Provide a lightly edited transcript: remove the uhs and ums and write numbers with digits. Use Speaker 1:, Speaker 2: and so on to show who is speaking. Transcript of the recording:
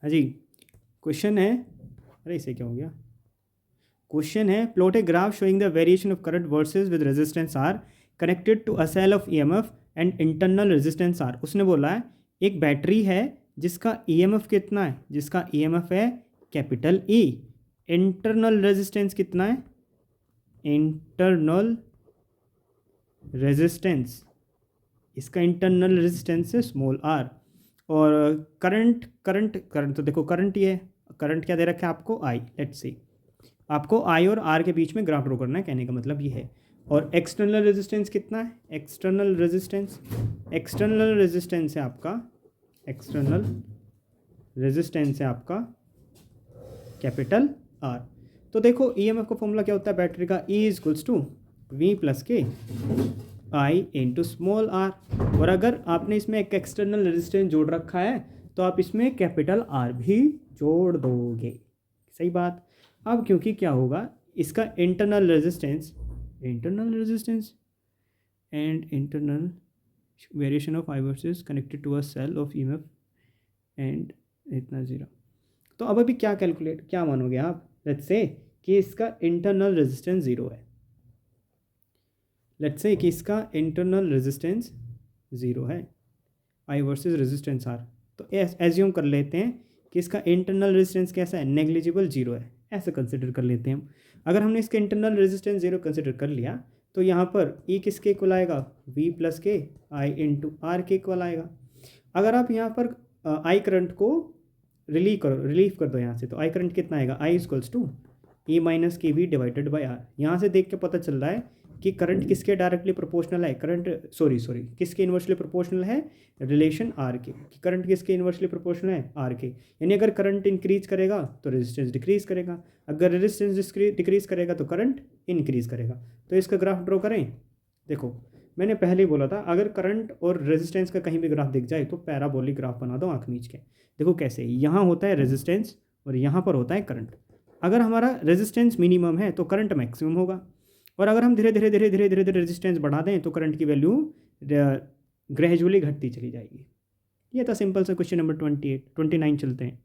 Speaker 1: हाँ जी, क्वेश्चन है, अरे इसे क्या हो गया, क्वेश्चन है plot a graph showing the variation of current versus with resistance R connected to a cell of EMF and internal resistance r. उसने बोला है एक बैटरी है जिसका ईएमएफ कितना है, जिसका ईएमएफ है कैपिटल ई, इंटरनल रेजिस्टेंस कितना है, इंटरनल रेजिस्टेंस, इसका इंटरनल रेजिस्टेंस है स्मॉल आर, और करंट करंट करंट तो देखो करंट ये है, करंट क्या दे रखा है आपको, आई, लेट्स सी, आपको आई और आर के बीच में ग्राफ ड्रॉ करना है, कहने का मतलब ये है। और एक्सटर्नल रेजिस्टेंस कितना है, एक्सटर्नल रेजिस्टेंस, एक्सटर्नल रेजिस्टेंस है आपका, एक्सटर्नल रेजिस्टेंस है आपका कैपिटल आर। तो देखो ईएमएफ का फॉर्मूला क्या होता है बैटरी का, E is equals to V plus के आई इंटू स्मॉल आर, और अगर आपने इसमें एक एक्सटर्नल रेजिस्टेंस जोड़ रखा है तो आप इसमें कैपिटल आर भी जोड़ दोगे, सही बात। अब क्योंकि क्या होगा, इसका internal resistance and internal variation of I versus connected to a cell of EMF and इतना ज़ीरो। तो अब अभी क्या कैलकुलेट, क्या मानोगे आप, लेट्स से कि इसका इंटरनल रेजिस्टेंस ज़ीरो है, लेट्स से कि इसका इंटरनल रेजिस्टेंस ज़ीरो है, आई वर्सेस रेजिस्टेंस आर। तो एज्यूम कर लेते हैं कि इसका इंटरनल रेजिस्टेंस कैसा है, नेग्लिजिबल जीरो है, ऐसे कंसिडर कर लेते हैं हम। अगर हमने इसका इंटरनल रेजिस्टेंस जीरो कंसिडर कर लिया तो यहाँ पर ई किसके इक्वल आएगा, वी प्लस के आई इंटू आर के इक्वल आएगा। अगर आप यहाँ पर आई करंट को रिलीव कर दो यहाँ से, तो आई करंट कितना आएगा, I equals to E minus के वी डिवाइडेड बाई आर। यहाँ से देख के पता चल रहा है कि करंट किसके डायरेक्टली प्रोपोर्शनल है, करंट सॉरी किसके इन्वर्सली प्रोपोर्शनल है, रिलेशन आर के, कि करंट किसके इन्वर्सली प्रोपोर्शनल है, आर के। यानी अगर करंट इंक्रीज करेगा तो रेजिस्टेंस डिक्रीज करेगा, अगर रेजिस्टेंस डिक्रीज करेगा तो करंट इंक्रीज करेगा। तो इसका ग्राफ ड्रॉ करें। देखो मैंने पहले ही बोला था अगर करंट और रेजिस्टेंस का कहीं भी ग्राफ दिख जाए तो पैराबोलिक ग्राफ बना दो आँख मीच के। देखो कैसे, यहाँ होता है रेजिस्टेंस और यहाँ पर होता है करंट। अगर हमारा रेजिस्टेंस मिनिमम है तो करंट मैक्सिमम होगा, और अगर हम धीरे धीरे धीरे धीरे धीरे धीरे रेजिस्टेंस बढ़ा दें तो करंट की वैल्यू ग्रेजुअली घटती चली जाएगी। ये था सिंपल सा क्वेश्चन नंबर 29 चलते हैं।